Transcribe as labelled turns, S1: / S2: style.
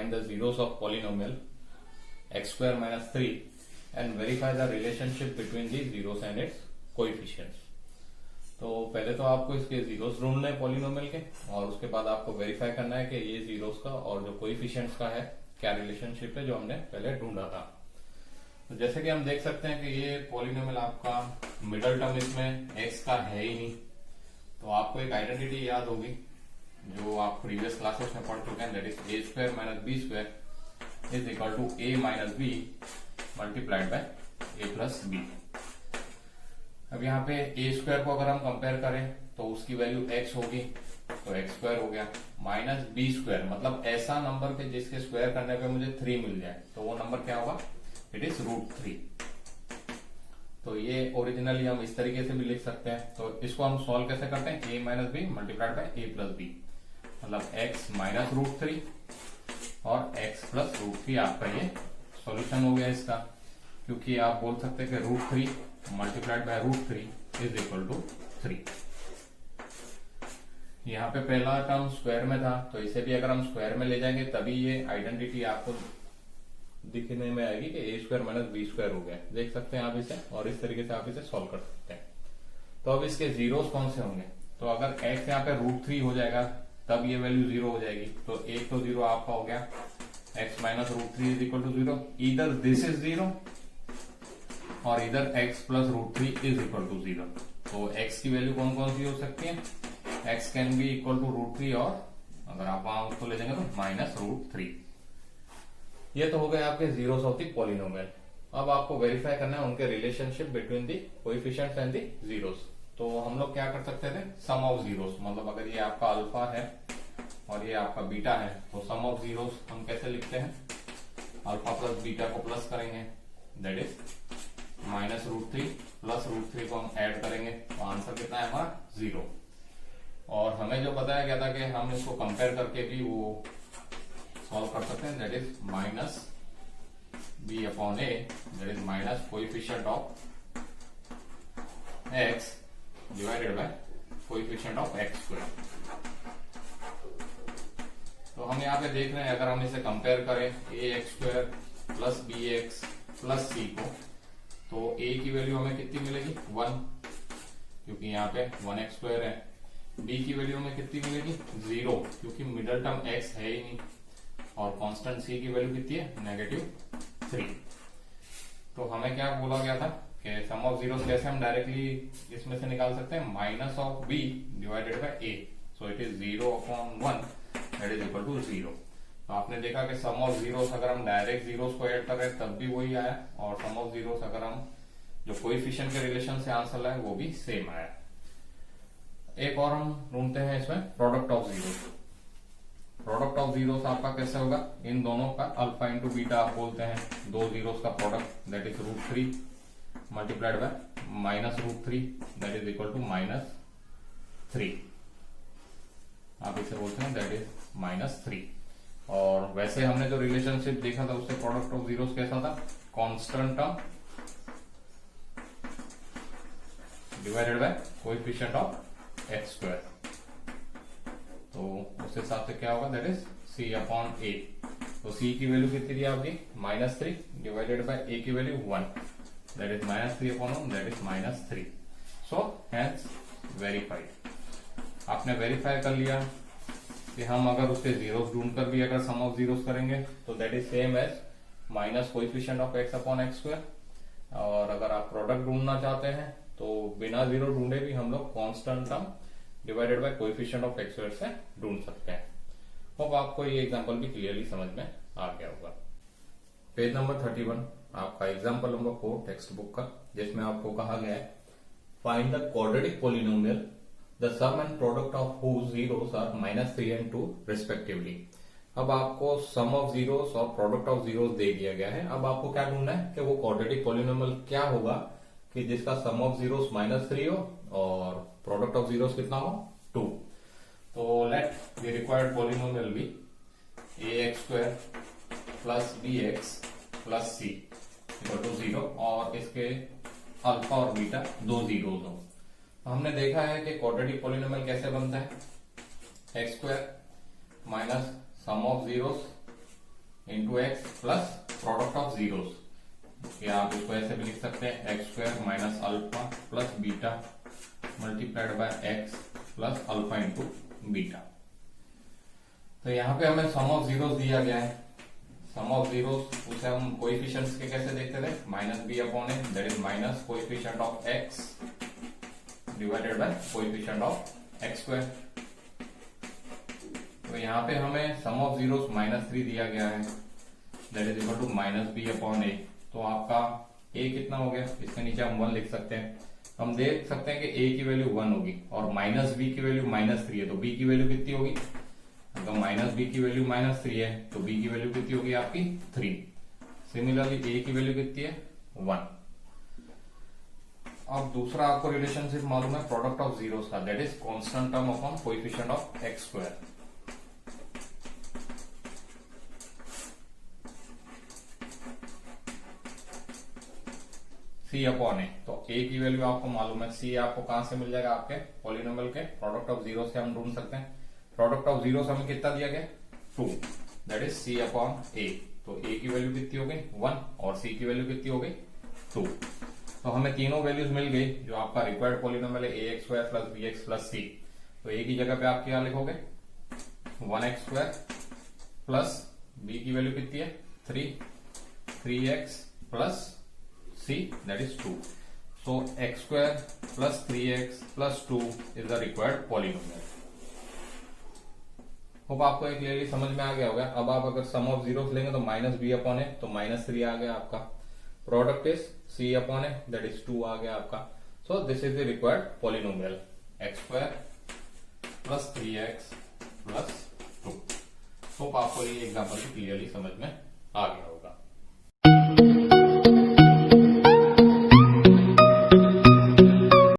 S1: find the zeros of polynomial x square minus 3 and verify the relationship between the zeros and its coefficients। तो पहले तो आपको इसके zeros ढूंढने हैं पॉलिनोमियल के, और उसके बाद आपको वेरीफाई करना है कि ये जीरोस का और जो कोएफिशिएंट्स का है क्या रिलेशनशिप है जो हमने पहले ढूंढा था। तो जैसे कि हम देख सकते हैं कि ये पॉलिनोमियल आपका मिडल टर्म इसमें x का है ही नहीं, तो आपको एक आइडेंटिटी याद होगी जो आप प्रीवियस क्लासेस में पढ़ चुके हैं, that is A square minus B square is equal to A minus B multiplied by A plus B. अब यहाँ पे ए स्क्वायर को अगर हम कंपेयर करें तो उसकी वैल्यू x होगी, तो एक्स स्क्वायर हो गया, माइनस बी स्क्वायर मतलब ऐसा नंबर के जिसके स्क्वायर करने पे मुझे 3 मिल जाए, तो वो नंबर क्या होगा, इट इज √3। तो ये ओरिजिनली हम इस तरीके से भी लिख सकते हैं। तो इसको हम सॉल्व कैसे करते हैं, a minus B multiplied by A plus B, मतलब x माइनस √3 और x प्लस √3 आपका ये सॉल्यूशन हो गया इसका, क्योंकि आप बोल सकते हैं कि √3 multiplied by √3 is equal to 3। यहाँ पे पहला टर्म स्क्वायर में था, तो इसे भी अगर हम स्क्वायर में ले जाएंगे तभी ये आइडेंटिटी आपको दिखने में आएगी कि ए स्क्वायर माइनस बी स्क्वायर हो गया। देख सकते हैं आप इसे, और इस तरीके से आप इसे सॉल्व कर सकते हैं। तो अब इसके जीरोस कौन से होंगे, तो अगर x यहाँ पे √3 हो जाएगा तब ये वैल्यू 0 हो जाएगी, तो एक तो 0 आपका हो गया, x minus √3 is equal to 0, इधर दिस इज 0 और इधर x plus √3 is equal to 0। तो x की वैल्यू कौन कौन सी हो सकती है, x can be equal to √3 और अगर आप वहां उसको ले जाएंगे तो माइनस √3। ये तो हो गए आपके जीरोस ऑफ द पॉलिनोमियल। अब आपको वेरीफाई करना है उनके relationship between the coefficients and the zeros. तो हम लोग क्या कर सकते थे, सम ऑफ जीरोस, मतलब अगर ये आपका अल्फा है और ये आपका बीटा है तो सम ऑफ जीरोस हम कैसे लिखते हैं, अल्फा प्लस बीटा को प्लस करेंगे, दैट इज माइनस √3 प्लस √3 को हम ऐड करेंगे, तो आंसर कितना है हमारा 0। और हमें जो बताया गया था कि हम इसको कंपेयर करके भी वो सॉल्व कर सकते हैं, that is minus B upon A, that is minus coefficient of x divided by coefficient of x square. तो हम यहाँ पे देख रहे हैं अगर हम इसे कंपेयर करें ax square plus bx plus c को, तो a की वैल्यू हमें कितनी मिलेगी 1, क्योंकि यहाँ पे 1x स्क्वायर है। b की वैल्यू हमें कितनी मिलेगी 0, क्योंकि मिडल टर्म x है ही नहीं, और कांस्टेंट c की वैल्यू कितनी है -3। तो हमें क्या बोला गया था कि सम ऑफ जीरोस कैसे हम डायरेक्टली इसमें से निकाल सकते हैं, minus of b divided by a, so it is 0 upon 1 that is equal to 0। तो आपने देखा कि सम ऑफ जीरोस अगर हम डायरेक्ट जीरोस को ऐड कर रहे हैं तब भी वही आया, और सम ऑफ जीरोस अगर हम जो कोएफिशिएंट के रिलेशन से आंसर लाए वो भी सेम आया। एक और हम ढूंढते हैं इसमें product of zeros. Product of zeros आपका कैसे होगा, इन दोनों का अल्फा इंटू बीटा आप बोलते हैं, दो जीरोस का प्रोडक्ट that is √3 multiplied by minus √3 that is equal to -3, आप इसे बोलते हैं दैट इज -3। और वैसे हमने जो रिलेशनशिप देखा था उससे प्रोडक्ट ऑफ जीरोस कैसा था, constant term divided by coefficient of x square. तो उस हिसाब से क्या होगा, that is c upon a। तो c की वैल्यू कितनी थी आपकी -3 डिवाइडेड बाय a की value 1, that is -3 upon 1 that is -3। So hence verified. आपने वेरीफाई कर लिया कि हम अगर उसके जीरोस ढूंढकर भी अगर सम ऑफ जीरोस करेंगे तो that is same as minus coefficient of x upon x square. और अगर आप प्रोडक्ट ढूंढना चाहते हैं तो बिना जीरो ढूंढे भी हम लोग constant term divided by coefficient of x square से ढूंढ सकते हैं। होप आपको ये एग्जांपल भी क्लियरली समझ में आ गया होगा। पेज नंबर 31 आपका एग्जांपल नंबर 4 टेक्स्ट बुक का, जिसमें आपको कहा गया है find the quadratic polynomial the sum and product of whose zeros are -3 and 2 respectively। अब आपको सम ऑफ जीरोस और प्रोडक्ट ऑफ जीरोस दे दिया गया है। अब आपको क्या ढूंढना है कि वो क्वाड्रेटिक पॉलिनोमियल क्या होगा कि जिसका सम ऑफ जीरोस -3 हो और प्रोडक्ट ऑफ जीरोस कितना हो 2। तो let the required polynomial be ax square plus bx plus c equal to 0 और इसके अल्फा और बीटा दो जीरोस हो। हमने देखा है कि क्वाड्रेटिक पॉलिनोमियल कैसे बनता है, x square minus sum of zeros into x plus product of zeros, या आप इसको ऐसे भी लिख सकते हैं x square minus alpha plus beta multiplied by x plus alpha into beta. तो यहाँ पे हमें सम ऑफ जीरोस दिया गया है। सम ऑफ जीरोस उसे हम कोएफिशिएंट्स के कैसे देखते थे, minus B upon A, that is minus coefficient of x divided by coefficient of x square. तो यहाँ पे हमें सम ऑफ जीरोस -3 दिया गया है, that is equal to minus B upon a. तो आपका a कितना हो गया, इसके नीचे हम 1 लिख सकते हैं। हम देख सकते हैं कि a की वैल्यू 1 होगी और माइनस बी की वैल्यू -3 है, तो b की वैल्यू कितनी होगी, अगर माइनस बी की वैल्यू -3 है तो b की वैल्यू कितनी होगी आपकी 3। सिमिलरली a की वैल्यू कितनी है 1। अब दूसरा आपको रिलेशनशिप मालूम है प्रोडक्ट ऑफ जीरोस का, that is constant term upon coefficient of x square. C upon a, तो a की वैल्यू आपको मालूम है, c आपको कहां से मिल जाएगा, आपके पॉलिनोमियल के प्रोडक्ट ऑफ जीरो से हम ढूंढ सकते हैं। प्रोडक्ट ऑफ जीरो हमें कितना दिया गया 2, that is c upon a। तो a की वैल्यू कितनी हो गई 1 और c की वैल्यू कितनी हो गई 2। तो हमें तीनों वैल्यूज मिल गई जो आपका रिक्वायर्ड पॉलिनोमियल है ax square plus bx plus c। तो a की जगह पे आप क्या लिखोगे 1x स्क्वायर प्लस b की वैल्यू कितनी है 3x plus c that is 2. So x square plus 3x plus 2 is the required polynomial. Hope आपको एक क्लियरली समझ में आ गया होगा। अब आप अगर सम ऑफ जीरोस लेंगे तो माइनस बी अपॉन ए, तो -3 आ गया आपका। Product is c upon A, that is 2 आ गया आपका। So this is the required polynomial x square plus 3x plus 2। Hope आपको ये एग्जाम्पल क्लियरली समझ में आ गया होगा।